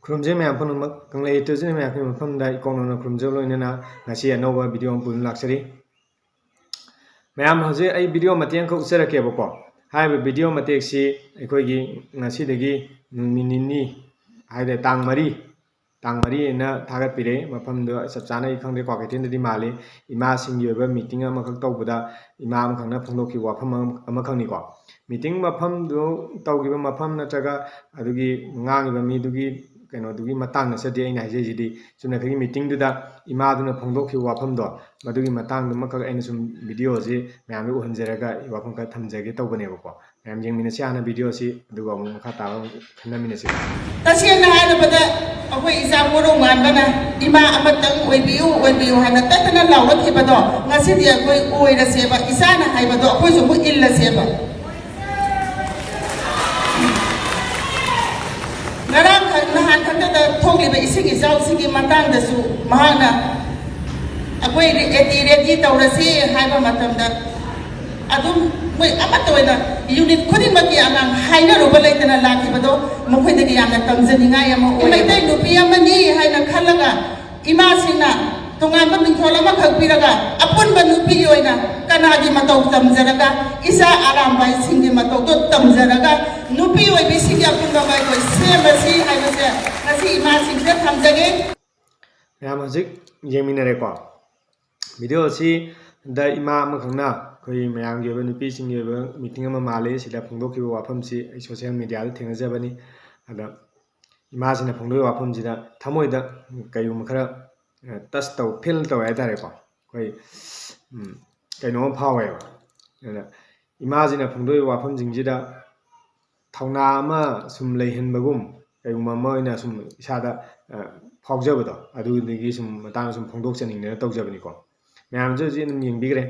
ꯈꯨꯔꯨꯝꯖꯩ ꯃꯌꯥꯝ ꯄꯨꯝꯅꯃꯛ ꯀꯪꯂꯩ ꯇꯨꯔꯤꯖꯝ ꯃꯌꯥꯝꯒꯤ ꯃꯐꯝꯗ ꯏꯀꯣꯡꯅꯧꯅ ꯈꯨꯔꯨꯝꯖꯕ ꯂꯣꯏꯅꯅ ꯉꯁꯤ ꯑꯅꯧꯕ ꯚꯤꯗꯤꯑꯣ ꯑꯃ ꯄꯨꯗꯨꯅ ꯂꯥꯛꯆꯔꯤ ꯃꯌꯥꯝ ꯍꯧꯖꯤꯛ ꯑꯩ ꯚꯤꯗꯤꯑꯣ ꯃꯇꯦꯛ ꯑꯃꯈꯛ ꯎꯠꯆꯔꯛꯀꯦꯕꯀꯣ ꯍꯥꯏꯔꯤꯕ ꯚꯤꯗꯤꯑꯣ ꯃꯇꯦꯛꯁꯤ ꯑꯩꯈꯣꯏꯒꯤ ꯉꯁꯤꯗꯒꯤ ꯅꯨꯃꯤꯠ ꯅꯤꯅꯤ ꯍꯥꯏꯗꯤ ꯇꯥꯡ 4 ꯑꯅ ꯊꯥꯒꯠꯄꯤꯔꯦ ꯃꯐꯝꯗꯣ ꯆꯞ ꯆꯥꯅ ꯑꯩ ꯈꯪꯗꯦ ꯀ꯭ꯋꯥꯀꯩꯊꯦꯜꯗꯗꯤ ꯃꯥꯜꯂꯤ ꯏꯃꯥꯁꯤꯡꯒꯤ ꯑꯣꯏꯕ ꯃꯤꯇꯤꯡ ꯑꯃꯈꯛ ꯇꯧꯕꯗ ꯏꯃꯥ ꯑꯃꯈꯛꯅ ꯐꯣꯡꯗꯣꯛꯈꯤꯕ ꯋꯥꯐꯝ ꯑꯃꯈꯛꯅꯤꯀꯣ ꯃꯤꯇꯤꯡ ꯃꯐꯝꯗꯨ ꯇꯧꯈꯤꯕ ꯃꯐꯝ ꯅꯠꯇ꯭ꯔꯒ ꯑꯗꯨꯒꯤ ꯉꯥꯡꯉꯤꯕ ꯃꯤꯗꯨꯒꯤ ꯀꯩꯅꯣꯗꯨꯒꯤ ꯃꯇꯥꯡ ꯅꯠꯆꯗꯦ ꯑꯩꯅ ꯍꯥꯏꯖꯩꯁꯤꯗꯤ ꯆꯨꯝꯅꯈꯤꯒꯤ ꯃꯤꯇꯤꯡꯗꯨꯗ ꯏꯃꯥꯗꯨꯅ ꯐꯣꯡꯗꯣꯛꯈꯤꯕ ꯋꯥꯐꯝꯗꯣ ꯃꯗꯨꯒꯤ ꯃꯇꯥꯡꯗꯨꯃꯈꯛ ꯑꯩꯅ ꯁꯨꯝ ꯚꯤꯗꯤꯑꯣꯁꯤ ꯃꯌꯥꯝꯗ ꯎꯍꯟꯖꯔꯒ ꯋꯥꯐꯝ ꯈꯔ ꯊꯝꯖꯒꯦ ꯇꯧꯕꯅꯦꯕꯀꯣ ꯃꯌꯥꯝ ꯌꯦꯡꯃꯤꯟꯅꯁꯤ ꯍꯥꯟꯅ ꯚꯤꯗꯤꯑꯣꯁꯤ ꯑꯗꯨꯒ ꯑꯃꯨꯛ ꯃꯈꯥ ꯇꯥꯕ ꯈꯟꯅꯃꯤꯟꯅꯁꯤ ꯇꯁꯦꯡꯅ ꯍꯥꯏꯔꯕꯗ ꯑꯩꯈꯣꯏ ꯏꯆꯥ ꯃꯣꯔꯣ ꯃꯥꯟꯕꯅ ꯏꯃꯥ ꯑꯃꯇꯪ ꯑꯣꯏꯕꯤꯌꯨ ꯑꯣꯏꯕꯤꯌꯨ ꯍꯥꯏꯅ ꯇꯠꯇꯅ ꯂꯥꯎꯔꯛꯈꯤꯕꯗꯣ ꯉꯁꯤꯗꯤ ꯑꯩꯈꯣꯏ ꯑꯣꯏꯔꯁꯦꯕ ꯏꯆꯥꯅ ꯍꯥꯏꯕꯗꯣ ꯑꯩꯈꯣꯏꯁꯨ ꯑꯃꯨꯛ ꯏꯜꯂꯁꯦꯕ नहान खंडा थोड़ीब इसिंग इचाउसिगी मतंगदसु महाना अखोई रेडी तौरसी हाइबा मतंदा अदुम मोय अमतोयना यूनिट खुदिमकी अनंग हाइनरुबा लेतना लाखिबदो मखोइदगी यामना तंजनिंगा याम ओइदै नुपी अमनी हाइना खलगा इमासिंगना तोंगांबा मिंथोल अमा खगपिरगा अपुनबा नुपी ओइना कनागी मतौ तमजरगा इसा आरामबाई सिंगी मतौ तो तमजरगा नुपी ओइबी सिंगी अपुनबा बाई को सेमसी हाइबसे ngasi इमासिंगसे थमजगे ꯃꯌꯥꯝ ꯍꯧꯖꯤꯛ ꯌꯦꯡꯃꯤꯟꯅꯔꯦꯀꯣ ꯚꯤꯗꯤꯑꯣ ꯑꯁꯤ ꯗ ꯏꯃꯥ ꯑꯃꯈꯛꯅ ꯑꯩꯈꯣꯏ ꯃꯌꯥꯝꯒꯤ ꯑꯣꯏꯕ ꯅꯨꯄꯤꯁꯤꯡꯒꯤ ꯑꯣꯏꯕ ꯃꯤꯇꯤꯡ ꯑꯃ ꯃꯥꯜꯂꯤ ꯁꯤꯗ ꯐꯣꯡꯗꯣꯛꯈꯤꯕ ꯋꯥꯐꯝꯁꯤ ꯑꯩ ꯁꯣꯁꯤꯌꯦꯜ ꯃꯤꯗꯤꯌꯥꯗ ꯊꯦꯡꯅꯖꯕꯅꯤ ꯑꯗ ꯏꯃꯥꯁꯤꯅ ꯐꯣꯡꯗꯣꯛꯏꯕ ꯋꯥꯐꯝꯁꯤꯗ ꯊꯃꯣꯏꯗ ꯀꯩꯒꯨꯝꯕ ꯈꯔ ꯇꯁ ꯇꯧ ꯐꯤꯜ ꯇꯧꯋꯦ ꯍꯥꯏꯇꯥꯔꯦꯀꯣ ꯑꯩꯈꯣꯏ ꯀꯩꯅꯣꯝꯃ ꯐꯥꯎꯋꯦꯕ ꯑꯗ ꯏꯃꯥꯁꯤꯅ ꯐꯣꯡꯗꯣꯛꯏꯕ ꯋꯥꯐꯝꯁꯤꯡꯁꯤꯗ ꯊꯧꯅꯥ ꯑꯃ ꯁꯨꯝ ꯂꯩꯍꯟꯕꯒꯨꯝ ꯀꯩꯒꯨꯝꯕ ꯑꯃ ꯑꯣꯏꯅ ꯁꯨꯝ ꯏꯁꯥꯗ ꯐꯥꯎꯖꯕꯗꯣ ꯑꯗꯨꯗꯒꯤ ꯁꯨꯝ ꯃꯇꯥꯡꯗ ꯁꯨꯝ ꯐꯣꯡꯗꯣꯛꯆꯅꯤꯡꯗꯅ ꯇꯧꯖꯕꯅꯤꯀꯣ ꯃꯌꯥꯝꯁꯨ ꯍꯧꯖꯤꯛ ꯑꯗꯨꯝ ꯌꯦꯡꯕꯤꯈ꯭ꯔꯦ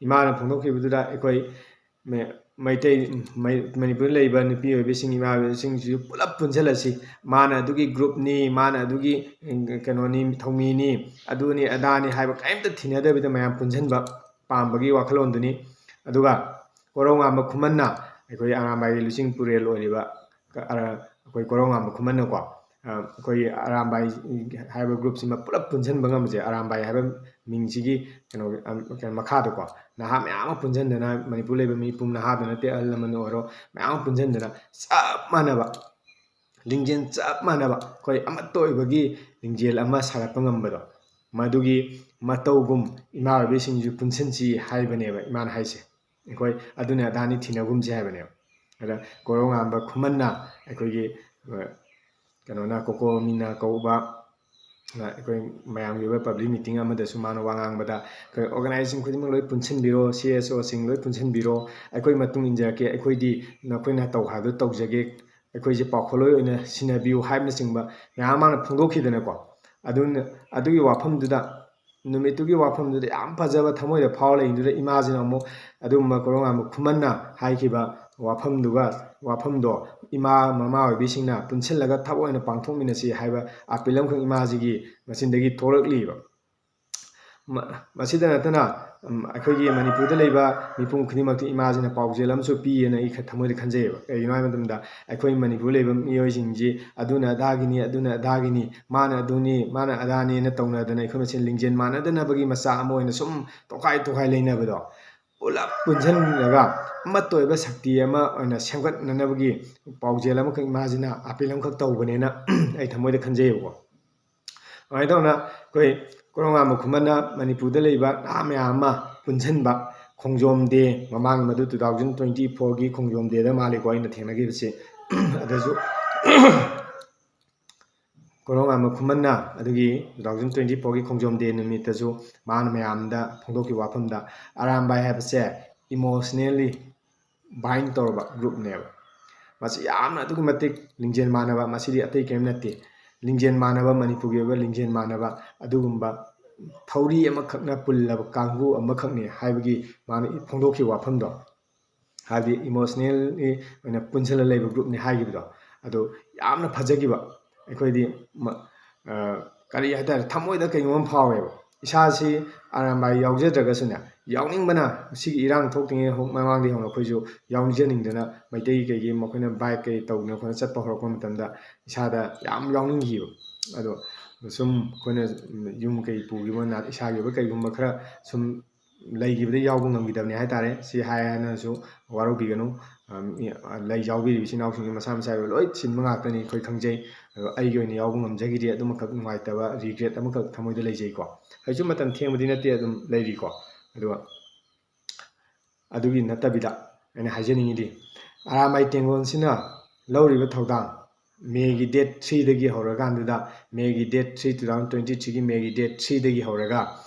ꯏꯃꯥꯅ ꯐꯣꯡꯗꯣꯛꯈꯤꯕꯗꯨꯗ ꯑꯩꯈꯣꯏ ꯃꯩꯇꯩ ꯃꯅꯤꯄꯨꯔꯗ ꯂꯩꯕ ꯅꯨꯄꯤ ꯑꯣꯏꯕꯤꯁꯤꯡ ꯏꯃꯥ ꯑꯣꯏꯕꯤꯁꯤꯡꯁꯤꯁꯨ ꯄꯨꯂꯞ ꯄꯨꯟꯁꯤꯜꯂꯁꯤ ꯃꯥꯅ ꯑꯗꯨꯒꯤ ꯒ꯭ꯔꯨꯞꯅꯤ ꯃꯥꯅ ꯑꯗꯨꯒꯤ ꯀꯩꯅꯣꯅꯤ ꯊꯧꯃꯤꯅꯤ ꯑꯗꯨꯅꯤ ꯑꯗꯥꯅꯤ ꯍꯥꯏꯕ ꯀꯔꯤꯝꯇ ꯊꯤꯅꯗꯕꯤꯗ ꯃꯌꯥꯝ ꯄꯨꯟꯁꯤꯟꯕ ꯄꯥꯝꯕꯒꯤ ꯋꯥꯈꯜꯂꯣꯟꯗꯨꯅꯤ ꯑꯗꯨꯒ ꯀꯣꯔꯧꯉꯥꯟꯕ ꯈꯨꯃꯟꯅ ꯑꯩꯈꯣꯏ ꯑꯔꯥꯝꯕꯥꯏꯒꯤ ꯂꯨꯆꯤꯡ ꯄꯨꯔꯦꯜ ꯑꯣꯏꯔꯤꯕ ꯑꯩꯈꯣꯏ ꯀꯣꯔꯧꯉꯥꯟꯕ ꯈꯨꯃꯟꯅꯀꯣ ꯑꯩꯈꯣꯏꯒꯤ ꯑꯔꯥꯝꯕꯥꯏ ꯍꯥꯏꯕ ꯒ꯭ꯔꯨꯞꯁꯤꯃ ꯄꯨꯂꯞ ꯄꯨꯟꯁꯤꯟꯕ ꯉꯝꯕꯁꯦ ꯑꯔꯥꯝꯕꯥꯏ ꯍꯥꯏꯕ ꯃꯤꯡꯁꯤꯒꯤ ꯀꯩꯅꯣ ꯃꯈꯥꯗꯀꯣ ꯅꯍꯥ ꯃꯌꯥꯝ ꯑꯃ ꯄꯨꯟꯁꯤꯟꯗꯅ ꯃꯅꯤꯄꯨꯔ ꯂꯩꯕ ꯃꯤꯄꯨꯝ ꯅꯍꯥꯗ ꯅꯠꯇꯦ ꯑꯍꯜ ꯂꯃꯟ ꯑꯣꯏꯔꯣ ꯃꯌꯥꯝ ꯑꯃ ꯄꯨꯟꯁꯤꯟꯗꯅ ꯆꯞ ꯃꯥꯟꯅꯕ ꯂꯤꯡꯖꯦꯜ ꯆꯞ ꯃꯥꯟꯅꯕ ꯑꯩꯈꯣꯏ ꯑꯃꯠꯇ ꯑꯣꯏꯕꯒꯤ ꯂꯤꯡꯖꯦꯜ ꯑꯃ ꯁꯥꯒꯠꯄ ꯉꯝꯕꯗꯣ ꯃꯗꯨꯒꯤ ꯃꯇꯧꯒꯨꯝ ꯏꯃꯥ ꯑꯣꯏꯕꯤꯁꯤꯡꯁꯨ ꯄꯨꯟꯁꯤꯟꯁꯤ ꯍꯥꯏꯕꯅꯦꯕ ꯏꯃꯥꯅ ꯍꯥꯏꯁꯦ ꯑꯩꯈꯣই ꯑꯗꯨꯅ ꯑꯗꯥꯅꯤ ꯊꯤꯅꯒꯨꯝꯁꯤ ꯍꯥꯏꯕꯅꯦꯕ ꯑꯗ ꯀꯣꯔꯧꯉꯥꯟꯕ ꯈꯨꯃꯟꯅ ꯑꯩꯈꯣꯏꯒꯤ ꯀꯩꯅꯣꯅ ꯀꯣꯀꯣꯃꯤꯅ ꯀꯧꯕ ꯑꯩꯈꯣꯏ ꯃꯌꯥꯝꯒꯤ ꯑꯣꯏꯕ ꯄꯕ꯭ꯂꯤꯛ ꯃꯤꯇꯤꯡ ꯑꯃꯗꯁꯨ ꯃꯥꯅ ꯋꯥ ꯉꯥꯡꯕꯗ ꯑꯩꯈꯣꯏ ꯑꯣꯔꯒꯅꯥꯏꯖꯦꯁꯟ ꯈꯨꯗꯤꯡꯃꯛ ꯂꯣꯏ ꯄꯨꯟꯁꯤꯟꯕꯤꯔꯣ CSOꯁꯤꯡ ꯂꯣꯏ ꯄꯨꯟꯁꯤꯟꯕꯤꯔꯣ ꯑꯩꯈꯣꯏ ꯃꯇꯨꯡ ꯏꯟꯖꯔꯛꯀꯦ ꯑꯩꯈꯣꯏꯗꯤ ꯅꯈꯣꯏꯅ ꯇꯧ ꯍꯥꯏꯕꯗꯨ ꯇꯧꯖꯒꯦ ꯑꯩꯈꯣꯏꯁꯦ ꯄꯥꯎꯈꯣꯜꯂꯣꯏ ꯑꯣꯏꯅ ꯁꯤꯟꯅꯕꯤꯌꯨ ꯍꯥꯏꯕꯅꯆꯤꯡꯕ ꯃꯌꯥꯝ ꯃꯥꯅ ꯐꯣꯡꯗꯣꯛꯈꯤꯗꯅꯀꯣ ꯑꯗꯨꯒꯤ ꯋꯥꯐꯝꯗꯨꯗ ꯅꯨꯃꯤꯠꯇꯨꯒꯤ ꯋꯥꯐꯝꯗꯨꯗ ꯌꯥꯝ ꯐꯖꯕ ꯊꯃꯣꯏꯗ ꯐꯥꯎꯔ ꯂꯩꯗꯨꯗ ꯏꯃꯥꯁꯤꯅ ꯑꯃꯨꯛ ꯑꯗꯨꯒꯨꯝꯕ ꯀꯣꯔꯧꯉꯥꯟꯕ ꯈꯨꯃꯟꯅ ꯍꯥꯏꯈꯤꯕ ꯋꯥꯐꯝꯗꯣ ꯏꯃꯥ ꯃꯃꯥ ꯑꯣꯏꯕꯤꯁꯤꯡꯅ ꯄꯨꯟꯁꯤꯜꯂꯒ ꯊꯕꯛ ꯑꯣꯏꯅ ꯄꯥꯡꯊꯣꯛꯃꯤꯟꯅꯁꯤ ꯍꯥꯏꯕ ꯑꯥꯄꯤꯜ ꯑꯃꯈꯛ ꯏꯃꯥꯁꯤꯒꯤ ꯃꯆꯤꯟꯗꯒꯤ ꯊꯣꯛꯂꯛꯂꯤꯕ ꯃꯁꯤꯗ ꯅꯠꯇꯅ ꯑꯩꯈꯣꯏꯒꯤ ꯃꯅꯤꯄꯨꯔꯗ ꯂꯩꯕ ꯃꯤꯄꯨꯝ ꯈꯨꯗꯤꯡꯃꯛꯇꯤ ꯏꯃꯥꯁꯤꯅ ꯄꯥꯎꯖꯦꯜ ꯑꯃꯁꯨ ꯄꯤꯌꯦꯅ ꯑꯩ ꯊꯃꯣꯏꯗ ꯈꯟꯖꯩꯌꯦꯕ ꯀꯩꯒꯤꯅꯣ ꯍꯥꯏꯕ ꯃꯇꯝꯗ ꯑꯩꯈꯣꯏ ꯃꯅꯤꯄꯨꯔꯗ ꯂꯩꯕ ꯃꯤꯑꯣꯏꯁꯤꯡꯁꯤ ꯑꯗꯨꯅ ꯑꯗꯥꯒꯤꯅꯤ ꯃꯥꯅ ꯑꯗꯨꯅꯤ ꯃꯥꯅ ꯑꯗꯥꯅꯤꯅ ꯇꯧꯅꯗꯅ ꯑꯩꯈꯣꯏ ꯃꯁꯦꯟ ꯂꯤꯡꯖꯦꯜ ꯃꯥꯟꯅꯗꯅꯕꯒꯤ ꯃꯆꯥꯛ ꯑꯃ ꯑꯣꯏꯅ ꯁꯨꯝ ꯇꯣꯈꯥꯏ ꯂꯩꯅꯕꯗꯣ ꯄꯨꯂꯞ ꯄꯨꯟꯁꯤꯜꯂꯒ ꯑꯃꯠꯇ ꯑꯣꯏꯕ ꯁꯛꯇꯤ ꯑꯃ ꯑꯣꯏꯅ ꯁꯦꯝꯒꯠꯅꯅꯕꯒꯤ ꯄꯥꯎꯖꯦꯜ ꯑꯃꯈꯛ ꯏꯃꯥꯁꯤꯅ ꯑꯥꯄꯤꯜ ꯑꯃꯈꯛ ꯇꯧꯕꯅꯦꯅ ꯑꯩ ꯊꯃꯣꯏꯗ ꯈꯟꯖꯩꯌꯦꯕꯀꯣ ꯑꯗꯨꯃꯥꯏꯅ ꯇꯧꯅ ꯑꯩꯈꯣꯏ ꯀꯣꯔꯧꯉꯥꯟꯕ ꯈꯨꯃꯟꯅ ꯃꯅꯤꯄꯨꯔꯗ ꯂꯩꯕ ꯅꯍꯥ ꯃꯌꯥꯝ ꯑꯃ ꯄꯨꯟꯁꯤꯟꯕ ꯈꯣꯡꯖꯣꯝ ꯗꯦ ꯃꯃꯥꯡ ꯃꯗꯨ 2024ꯒꯤ ꯈꯣꯡꯖꯣꯝ ꯗꯦꯗ ꯃꯥꯜꯂꯤꯀꯣ ꯑꯩꯅ ꯊꯦꯡꯅꯈꯤꯕꯁꯤ ꯑꯗꯨꯁꯨ ꯀꯣꯔꯧꯉꯥꯟꯕ ꯈꯨꯃꯟꯅ ꯑꯗꯨꯒꯤ 2024ꯒꯤ ꯈꯣꯡꯖꯣꯝ ꯗꯦ ꯅꯨꯃꯤꯠꯇꯁꯨ ꯃꯥꯅ ꯃꯌꯥꯝꯗ ꯐꯣꯡꯗꯣꯛꯈꯤꯕ ꯋꯥꯐꯝꯗ ꯑꯔꯥꯝꯕꯥꯏ ꯍꯥꯏꯕꯁꯦ ꯏꯃꯣꯁꯅꯦꯜꯂꯤ ꯕꯥꯏꯟ ꯇꯧꯔꯕ ꯒ꯭ꯔꯨꯞꯅꯦꯕ ꯃꯁꯤ ꯌꯥꯝꯅ ꯑꯗꯨꯛꯀꯤ ꯃꯇꯤꯛ ꯂꯤꯡꯖꯦꯜ ꯃꯥꯟꯅꯕ ꯃꯁꯤꯗꯤ ꯑꯇꯩ ꯀꯔꯤꯝ ꯅꯠꯇꯦ ꯂꯤꯡꯖꯦꯜ ꯃꯥꯟꯅꯕ ꯃꯅꯤꯄꯨꯔꯒꯤ ꯑꯣꯏꯕ ꯂꯤꯡꯖꯦꯜ ꯃꯥꯟꯅꯕ ꯑꯗꯨꯒꯨꯝꯕ ꯊꯧꯔꯤ ꯑꯃꯈꯛꯅ ꯄꯨꯜꯂꯕ ꯀꯥꯡꯕꯨ ꯑꯃꯈꯛꯅꯤ ꯍꯥꯏꯕꯒꯤ ꯃꯥꯅ ꯐꯣꯡꯗꯣꯛꯈꯤꯕ ꯋꯥꯐꯝꯗꯣ ꯍꯥꯏꯕꯗꯤ ꯏꯃꯣꯁꯅꯦꯜꯂꯤ ꯑꯣꯏꯅ ꯄꯨꯟꯁꯤꯜꯂ ꯂꯩꯕ ꯒ꯭ꯔꯨꯞꯅꯤ ꯍꯥꯏꯈꯤꯕꯗꯣ ꯑꯗꯨ ꯌꯥꯝꯅ ꯐꯖꯈꯤꯕ ꯑꯩꯈꯣꯏꯗꯤ ꯀꯔꯤ ꯍꯥꯏꯇꯥꯔꯦ ꯊꯃꯣꯏꯗ ꯀꯩꯅꯣꯝ ꯐꯥꯎꯋꯦꯕ ꯏꯁꯥꯁꯤ ꯑꯔꯥꯝꯕꯥꯏ ꯌꯥꯎꯖꯗ꯭ꯔꯒꯁꯨꯅꯦ ꯌꯥꯎꯅꯤꯡꯕꯅ ꯁꯤꯒꯤ ꯏꯔꯥꯡ ꯊꯣꯛꯇ꯭ꯔꯤꯉꯩ ꯃꯃꯥꯡꯗꯒꯤ ꯍꯧꯅ ꯑꯩꯈꯣꯏꯁꯨ ꯌꯥꯎꯖꯅꯤꯡꯗꯅ ꯃꯩꯇꯩ ꯀꯩꯒꯤ ꯃꯈꯣꯏꯅ ꯕꯥꯏꯛ ꯀꯩ ꯇꯧꯗꯅ ꯈꯣꯠꯅ ꯆꯠꯄ ꯍꯧꯔꯛꯄ ꯃꯇꯝꯗ ꯏꯁꯥꯗ ꯌꯥꯝ ꯌꯥꯎꯅꯤꯡꯈꯤꯕ ꯑꯗꯣ ꯁꯨꯝ ꯑꯩꯈꯣꯏꯅ ꯌꯨꯝ ꯀꯩ ꯄꯨꯈꯤꯕ ꯏꯁꯥꯒꯤ ꯑꯣꯏꯕ ꯀꯩꯒꯨꯝꯕ ꯈꯔ ꯁꯨꯝ ꯂꯩꯈꯤꯕꯗ ꯌꯥꯎꯕ ꯉꯝꯈꯤꯗꯕꯅꯤ ꯍꯥꯏꯇꯥꯔꯦ ꯁꯤ ꯍꯥꯏꯅꯁꯨ ꯋꯥꯔꯧꯕꯤꯒꯅꯨ ꯂꯩ ꯌꯥꯎꯕꯤꯔꯤꯕ ꯏꯆꯤꯟ ꯏꯅꯥꯎꯁꯤꯡꯁꯤ ꯃꯁꯥ ꯃꯁꯥꯒꯤ ꯑꯣꯏꯕ ꯂꯣꯏ ꯆꯤꯟꯕ ꯉꯥꯛꯇꯅꯤ ꯑꯩꯈꯣꯏ ꯈꯪꯖꯩ ꯑꯗꯣ ꯑꯩꯒꯤ ꯑꯣꯏꯅ ꯌꯥꯎꯕ ꯉꯝꯖꯈꯤꯗꯦ ꯑꯗꯨꯃꯈꯛ ꯅꯨꯡꯉꯥꯏꯇꯕ ꯔꯤꯒ꯭ꯔꯦꯠ ꯑꯃꯈꯛ ꯊꯃꯣꯏꯗ ꯂꯩꯖꯩꯀꯣ ꯑꯩꯁꯨ ꯃꯇꯝ ꯊꯦꯡꯕꯗꯤ ꯅꯠꯇꯦ ꯑꯗꯨꯝ ꯂꯩꯔꯤꯀꯣ ꯑꯗꯨꯒ ꯑꯗꯨꯒꯤ ꯅꯠꯇꯕꯤꯗ ꯑꯩꯅ ꯍꯥꯏꯖꯅꯤꯡꯉꯤꯗꯤ ꯑꯔꯥꯝꯕꯥꯏ ꯇꯦꯡꯒꯣꯜꯁꯤꯅ ꯂꯧꯔꯤꯕ ꯊꯧꯗꯥꯡ ꯃꯦꯒꯤ ꯗꯦꯠ 3ꯗꯒꯤ ꯍꯧꯔꯀꯥꯟꯗꯨꯗ ꯃꯦꯒꯤ ꯗꯦꯠ 3 2023ꯒꯤ ꯃꯦꯒꯤ ꯗꯦꯠ 3ꯗꯒꯤ ꯍꯧꯔꯒ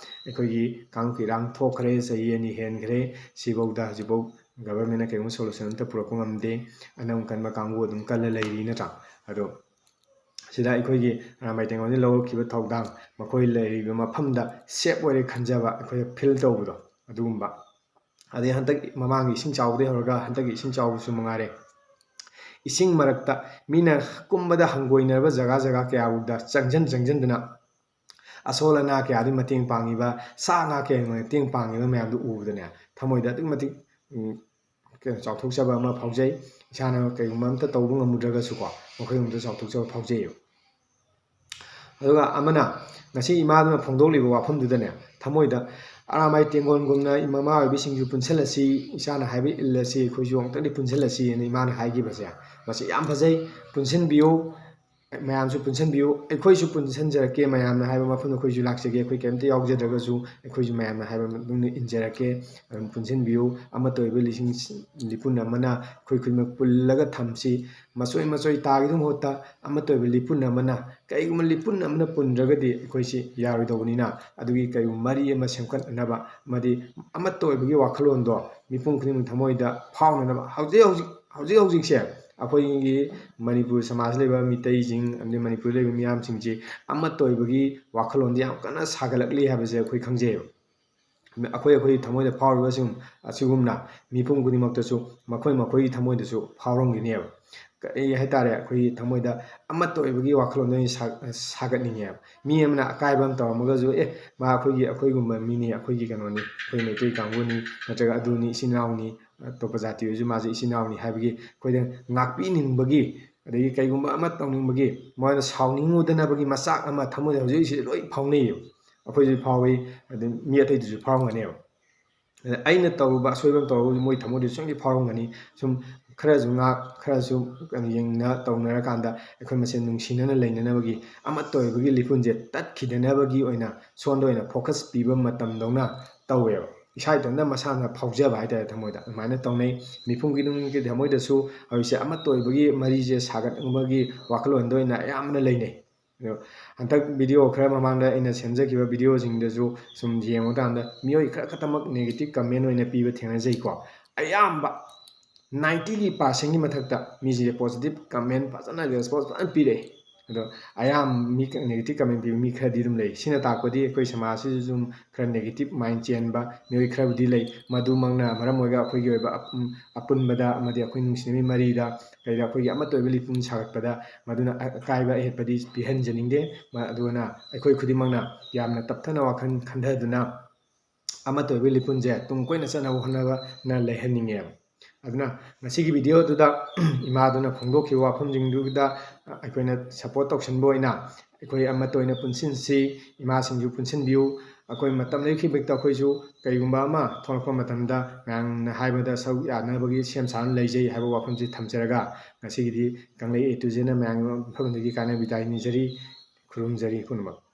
ꯑꯩꯈꯣꯏꯒꯤ ꯀꯥꯡꯂꯨꯞꯀꯤ ꯏꯔꯥꯡ ꯊꯣꯛꯈ꯭ꯔꯦ ꯆꯍꯤ 2 ꯍꯦꯟꯈ꯭ꯔꯦ ꯁꯤꯐꯧꯗ ꯍꯧꯖꯤꯛꯐꯥꯎ ꯒꯕꯔꯃꯦꯟꯅ ꯀꯩꯒꯨꯝꯕ ꯁꯣꯂꯨꯁꯟ ꯑꯝꯇ ꯄꯨꯔꯛꯄ ꯉꯝꯗꯦ ꯑꯅꯝ ꯀꯟꯕ ꯀꯥꯡꯕꯨ ꯑꯗꯨꯝ ꯀꯜꯂ ꯂꯩꯔꯤ ꯅꯠꯇ꯭ꯔꯥ ꯑꯗꯣ ꯁꯤꯗ ꯑꯩꯈꯣꯏꯒꯤ ꯑꯔꯥꯝꯕꯥꯏ ꯇꯦꯡꯒꯣꯜꯅ ꯂꯧꯔꯛꯈꯤꯕ ꯊꯧꯗꯥꯡ ꯃꯈꯣꯏ ꯂꯩꯔꯤꯕ ꯃꯐꯝꯗ ꯁꯦꯞ ꯑꯣꯏꯔꯦ ꯈꯟꯖꯕ ꯑꯩꯈꯣꯏꯗ ꯐꯤꯜ ꯇꯧꯕꯗꯣ ꯑꯗꯨꯒꯨꯝꯕ ꯑꯗꯩ ꯍꯟꯗꯛ ꯃꯃꯥꯡꯒꯤ ꯏꯁꯤꯡ ꯆꯥꯎꯕꯗꯒꯤ ꯍꯧꯔꯒ ꯍꯟꯗꯛꯀꯤ ꯏꯁꯤꯡ ꯆꯥꯎꯕꯁꯨ ꯃꯉꯥꯏꯔꯦ ꯏꯁꯤꯡ ꯃꯔꯛꯇ ꯃꯤꯅ ꯀꯨꯝꯕꯗ ꯍꯪꯒꯣꯏꯅꯔꯕ ꯖꯒꯥ ꯀꯌꯥꯕꯨꯗ ꯆꯪꯁꯤꯟꯗꯨꯅ ꯑꯁꯣꯜ ꯑꯅꯥ ꯀꯌꯥꯗꯒꯤ ꯃꯇꯦꯡ ꯄꯥꯡꯉꯤꯕ ꯁꯥ ꯉꯥ ꯀꯌꯥꯒꯤ ꯃꯇꯦꯡ ꯄꯥꯡꯉꯤꯕ ꯃꯌꯥꯝꯗꯨ ꯎꯕꯗꯅꯦ ꯊꯃꯣꯏꯗ ꯑꯗꯨꯛꯀꯤ ꯃꯇꯤꯛ ꯆꯥꯎꯊꯣꯛꯆꯕ ꯑꯃ ꯐꯥꯎꯖꯩ ꯏꯁꯥꯅ ꯀꯩꯒꯨꯝꯕ ꯑꯝꯇ ꯇꯧꯕ ꯉꯝꯃꯨꯗ꯭ꯔꯒꯁꯨꯀꯣ ꯃꯈꯣꯏꯒꯨꯝꯕꯗ ꯆꯥꯎꯊꯣꯛꯆꯕ ꯐꯥꯎꯖꯩꯌꯦꯕ ꯑꯗꯨꯒ ꯑꯃꯅ ꯉꯁꯤ ꯏꯃꯥꯗꯨꯅ ꯐꯣꯡꯗꯣꯛꯂꯤꯕ ꯋꯥꯐꯝꯗꯨꯗꯅꯦ ꯊꯃꯣꯏꯗ ꯑꯔꯥꯝꯕꯥꯏ ꯇꯦꯡꯒꯣꯜꯒꯨꯝꯅ ꯃꯃꯥ ꯑꯣꯏꯕꯤꯁꯤꯡꯁꯨ ꯄꯨꯟꯁꯤꯜꯂꯁꯤ ꯏꯆꯥꯅ ꯍꯥꯏꯕ ꯏꯜꯂꯁꯤ ꯑꯩꯈꯣꯏꯁꯨ ꯑꯃꯨꯛꯇꯪꯗꯤ ꯄꯨꯟꯁꯤꯜꯂꯁꯤ ꯍꯥꯏꯅ ꯏꯃꯥꯅ ꯍꯥꯏꯈꯤꯕꯁꯦ ꯃꯁꯤ ꯌꯥꯝ ꯐꯖꯩ ꯄꯨꯟꯁꯤꯟꯕꯤꯌꯨ ꯃꯌꯥꯝꯁꯨ ꯄꯨꯟꯁꯤꯟꯕꯤꯌꯨ ꯑꯩꯈꯣꯏꯁꯨ ꯄꯨꯟꯁꯤꯟꯖꯔꯛꯀꯦ ꯃꯌꯥꯝꯅ ꯍꯥꯏꯕ ꯃꯐꯝꯗ ꯑꯩꯈꯣꯏꯁꯨ ꯂꯥꯛꯆꯒꯦ ꯑꯩꯈꯣই ꯀꯩꯝꯇ ꯌꯥꯎꯖꯗ꯭ꯔꯒꯁꯨ ꯑꯩꯈꯣꯏꯁꯨ ꯃꯌꯥꯝꯅ ꯍꯥꯏꯕ ꯃꯇꯨꯡ ꯏꯟꯖꯔꯛꯀꯦ ꯑꯗꯨꯝ ꯄꯨꯟꯁꯤꯟꯕꯤꯌꯨ ꯑꯃꯠꯇ ꯑꯣꯏꯕ ꯂꯤꯄꯨꯟ ꯑꯃꯅ ꯑꯩꯈꯣꯏ ꯈꯨꯗꯤꯡꯃꯛ ꯄꯨꯜꯂꯒ ꯊꯝꯁꯤ ꯃꯆꯣꯏ ꯇꯥꯈꯤꯕ ꯃꯍꯨꯠꯇ ꯑꯃꯠꯇ ꯑꯣꯏꯕ ꯂꯤꯄꯨꯟ ꯑꯃꯅ ꯀꯩꯒꯨꯝꯕ ꯂꯤꯄꯨꯟ ꯑꯃꯅ ꯄꯨꯟꯗ꯭ꯔꯒꯗꯤ ꯑꯩꯈꯣꯏꯁꯤ ꯌꯥꯔꯣꯏꯗꯧꯕꯅꯤ나 ꯑꯗꯨꯒꯤ ꯀꯩꯒꯨꯝꯕ ꯃꯔꯤ ꯑꯃ ꯁꯦꯝꯒꯠꯅꯅꯕ ꯑꯃꯗꯤ ꯑꯃꯠꯇ ꯑꯣꯏꯕꯒꯤ ꯋꯥꯈꯜꯂꯣꯟꯗꯣ ꯃꯤꯄꯨꯝ ꯈꯨꯗꯤꯡꯃꯛ ꯊꯃꯣꯏꯗ ꯐꯥꯎꯅꯅꯕ ꯍꯧꯖꯤꯛꯁꯦ ꯑꯩꯈꯣꯏꯒꯤ ꯃꯅꯤꯄꯨꯔ ꯁꯃꯥꯖꯗ ꯂꯩꯕ ꯃꯤꯇꯩꯁꯤꯡ ꯑꯃꯗꯤ ꯃꯅꯤꯄꯨꯔꯗ ꯂꯩꯕ ꯃꯤꯌꯥꯝꯁꯤꯡꯁꯤ ꯑꯃꯠꯇ ꯑꯣꯏꯕꯒꯤ ꯋꯥꯈꯜꯂꯣꯟꯗꯤ ꯌꯥꯝ ꯀꯟꯅ ꯁꯥꯒꯠꯂꯛꯂꯤ ꯍꯥꯏꯕꯁꯦ ꯑꯩꯈꯣꯏ ꯈꯪꯖꯩꯌꯦꯕ ꯑꯩꯈꯣꯏ ꯊꯃꯣꯏꯗ ꯐꯥꯎꯔꯤꯕꯁꯤꯡ ꯑꯁꯤꯒꯨꯝꯅ ꯃꯤꯄꯨꯝ ꯈꯨꯗꯤꯡꯃꯛꯇꯁꯨ ꯃꯈꯣꯏꯒꯤ ꯊꯃꯣꯏꯗꯁꯨ ꯐꯥꯎꯔꯝꯒꯅꯦꯕ ꯀꯔꯤ ꯍꯥꯏꯇꯥꯔꯦ ꯑꯩꯈꯣꯏꯒꯤ ꯊꯃꯣꯏꯗ ꯑꯃꯠꯇ ꯑꯣꯏꯕꯒꯤ ꯋꯥꯈꯜꯂꯣꯟꯗꯣ ꯁꯥꯒꯠꯅꯤꯡꯉꯦꯕ ꯃꯤ ꯑꯃꯅ ꯑꯀꯥꯏꯕ ꯑꯃ ꯇꯧꯔꯝꯃꯒꯁꯨ ꯃꯥ ꯑꯩꯈꯣꯏꯒꯨꯝꯕ ꯃꯤꯅꯤ ꯑꯩꯈꯣꯏꯒꯤ ꯀꯩꯅꯣꯅꯤ ꯑꯩꯈꯣꯏ ꯃꯩꯇꯩ ꯀꯥꯡꯕꯨꯅꯤ ꯅꯠꯇ꯭ꯔꯒ ꯑꯗꯨꯅꯤ ꯏꯆꯤꯟ ꯏꯅꯥꯎꯅꯤ ꯑꯇꯣꯞꯄ ꯖꯥꯇꯤ ꯑꯣꯏꯔꯁꯨ ꯃꯥꯁꯦ ꯏꯆꯤꯟ ꯏꯅꯥꯎꯅꯤ ꯍꯥꯏꯕꯒꯤ ꯑꯩꯈꯣꯏꯗ ꯉꯥꯛꯄꯤꯅꯤꯡꯕꯒꯤ ꯑꯗꯒꯤ ꯀꯩꯒꯨꯝꯕ ꯑꯃ ꯇꯧꯅꯤꯡꯕꯒꯤ ꯃꯣꯏꯅ ꯁꯥꯎꯅꯤꯡꯉꯨꯗꯅꯕꯒꯤ ꯃꯆꯥꯛ ꯑꯃ ꯊꯃꯣꯏꯗ ꯍꯧꯖꯤꯛ ꯂꯣꯏ ꯐꯥꯎꯅꯩꯌꯦꯕ ꯑꯩꯈꯣꯏꯁꯨ ꯐꯥꯎꯏ ꯑꯗꯩ ꯃꯤ ꯑꯇꯩꯗꯨꯁꯨ ꯐꯥꯎꯔꯝꯒꯅꯦꯕ ꯑꯩꯅ ꯇꯧꯔꯨꯕ ꯑꯁꯣꯏꯕ ꯑꯃ ꯇꯧꯔꯒꯁꯨ ꯃꯣꯏ ꯊꯃꯣꯏꯗꯁꯨ ꯁꯣꯏꯗꯅ ꯐꯥꯎꯔꯝꯒꯅꯤ ꯁꯨꯝ ꯈꯔꯁꯨ ꯈꯔꯁꯨ ꯌꯦꯡꯅ ꯇꯧꯅꯔꯀꯥꯟꯗ ꯑꯩꯈꯣꯏ ꯃꯁꯦꯟ ꯅꯨꯡꯁꯤꯅꯅ ꯂꯩꯅꯅꯕꯒꯤ ꯑꯃꯠꯇ ꯑꯣꯏꯕꯒꯤ ꯂꯤꯄꯨꯟꯁꯦ ꯇꯠꯈꯤꯗꯅꯕꯒꯤ ꯑꯣꯏꯅ ꯁꯣꯝꯗ ꯑꯣꯏꯅ ꯐꯣꯀꯁ ꯄꯤꯕ ꯃꯇꯝꯗꯧꯅ ꯇꯧꯋꯦꯕ ꯏꯁꯥ ꯏꯇꯣꯝꯇ ꯃꯁꯥꯅ ꯐꯥꯎꯖꯕ ꯍꯥꯏꯇꯥꯔꯦ ꯊꯃꯣꯏꯗ ꯑꯗꯨꯃꯥꯏꯅ ꯇꯧꯅꯩ ꯃꯤꯄꯨꯝ ꯈꯨꯗꯤꯡꯃꯛꯀꯤ ꯊꯃꯣꯏꯗꯁꯨ ꯍꯧꯖꯤꯛꯁꯦ ꯑꯃꯠꯇ ꯑꯣꯏꯕꯒꯤ ꯃꯔꯤꯁꯦ ꯁꯥꯒꯠꯅꯕꯒꯤ ꯋꯥꯈꯜꯂꯣꯟꯗ ꯑꯣꯏꯅ ꯑꯌꯥꯝꯕꯅ ꯂꯩꯅꯩ ꯑꯗꯣ ꯍꯟꯗꯛ ꯚꯤꯗꯤꯑꯣ ꯈꯔ ꯃꯃꯥꯡꯗ ꯑꯩꯅ ꯁꯦꯝꯖꯈꯤꯕ ꯚꯤꯗꯤꯑꯣꯁꯤꯡꯗꯁꯨ ꯁꯨꯝ ꯌꯦꯡꯕ ꯀꯥꯟꯗ ꯃꯤꯑꯣꯏ ꯈꯛꯇꯃꯛ ꯅꯦꯒꯦꯇꯤꯞ ꯀꯃꯦꯟ ꯑꯣꯏꯅ ꯄꯤꯕ ꯊꯦꯡꯅꯖꯩꯀꯣ ꯑꯌꯥꯝꯕ 90% ꯃꯊꯛꯇ ꯃꯤꯁꯦ ꯄꯣꯖꯤꯇꯤꯞ ꯀꯃꯦꯟ ꯐꯖꯅ ꯔꯦꯁꯄꯣꯟꯁ ꯐꯖꯅ ꯄꯤꯔꯛꯏ ꯑꯗꯣ ꯃꯤ ꯅꯦꯒꯦꯇꯤꯞ ꯀꯃꯦꯟ ꯄꯤꯕ ꯃꯤ ꯈꯔꯗꯤ ꯑꯗꯨꯝ ꯂꯩ ꯁꯤꯅ ꯇꯥꯛꯄꯗꯤ ꯑꯩꯈꯣꯏ ꯁꯃꯥꯖꯁꯤꯁꯨ ꯁꯨꯝ ꯈꯔ ꯅꯦꯒꯦꯇꯤꯞ ꯃꯥꯏꯟ ꯆꯦꯟꯕ ꯃꯤꯑꯣꯏ ꯈꯔꯕꯨꯗꯤ ꯂꯩ ꯃꯗꯨꯃꯛꯅ ꯃꯔꯝ ꯑꯣꯏꯔꯒ ꯑꯩꯈꯣꯏꯒꯤ ꯑꯣꯏꯕ ꯑꯄꯨꯟꯕꯗ ꯑꯃꯗꯤ ꯑꯩꯈꯣꯏ ꯅꯨꯡꯁꯤꯅꯕꯒꯤ ꯃꯔꯤꯗ ꯀꯩꯗ ꯑꯩꯈꯣꯏꯒꯤ ꯑꯃꯠꯇ ꯑꯣꯏꯕ ꯂꯤꯄꯨꯟ ꯁꯥꯒꯠꯄꯗ ꯃꯗꯨꯅ ꯑꯀꯥꯏꯕ ꯑꯌꯦꯠꯄꯗꯤ ꯄꯤꯍꯟꯖꯅꯤꯡꯗꯦ ꯑꯗꯨꯅ ꯑꯩꯈꯣꯏ ꯈꯨꯗꯤꯡꯃꯛꯅ ꯌꯥꯝꯅ ꯇꯞꯊꯅ ꯋꯥꯈꯜ ꯈꯟꯊꯗꯨꯅ ꯑꯃꯠꯇ ꯑꯣꯏꯕ ꯂꯤꯄꯨꯟꯁꯦ ꯇꯨꯡ ꯀꯣꯏꯅ ꯆꯠꯅꯕ ꯍꯣꯠꯅꯕꯅ ꯂꯩꯍꯟꯅꯤꯡꯉꯦꯕ ꯑꯗꯨꯅ ꯉꯁꯤꯒꯤ ꯚꯤꯗꯤꯑꯣꯗꯨꯗ ꯏꯃꯥꯗꯨꯅ ꯐꯣꯡꯗꯣꯛꯈꯤꯕ ꯋꯥꯐꯝꯁꯤꯡꯗꯨꯗ ꯑꯩꯈꯣꯏꯅ ꯁꯞꯄꯣꯔꯠ ꯇꯧꯁꯟꯕ ꯑꯣꯏꯅ ꯑꯩꯈꯣꯏ ꯑꯃꯠꯇ ꯑꯣꯏꯅ ꯄꯨꯟꯁꯤꯟꯁꯤ ꯏꯃꯥꯁꯤꯡꯁꯨ ꯄꯨꯟꯁꯤꯟꯕꯤꯌꯨ ꯑꯩꯈꯣই ꯃꯇꯝ ꯂꯩꯈꯤꯕꯗ ꯑꯩꯈꯣꯏꯁꯨ ꯀꯩꯒꯨꯝꯕ ꯑꯃ ꯊꯣꯛꯂꯛꯄ ꯃꯇꯝꯗ ꯃꯌꯥꯝꯅ ꯍꯥꯏꯕꯗ ꯁꯔꯨꯛ ꯌꯥꯅꯕꯒꯤ ꯁꯦꯝ ꯁꯥꯅ ꯂꯩꯖꯩ ꯍꯥꯏꯕ ꯋꯥꯐꯝꯁꯤ ꯊꯝꯖꯔꯒ ꯉꯁꯤꯒꯤꯗꯤ ꯀꯪꯂꯩ A to Z ꯃꯌꯥꯝꯒꯤ ꯃꯐꯝꯗꯒꯤ ꯀꯥꯏꯅ ꯕꯤꯗꯥꯏ ꯅꯤꯖꯔꯤ ꯈꯨꯔꯨꯝꯖꯔꯤ ꯄꯨꯝꯅꯃꯛ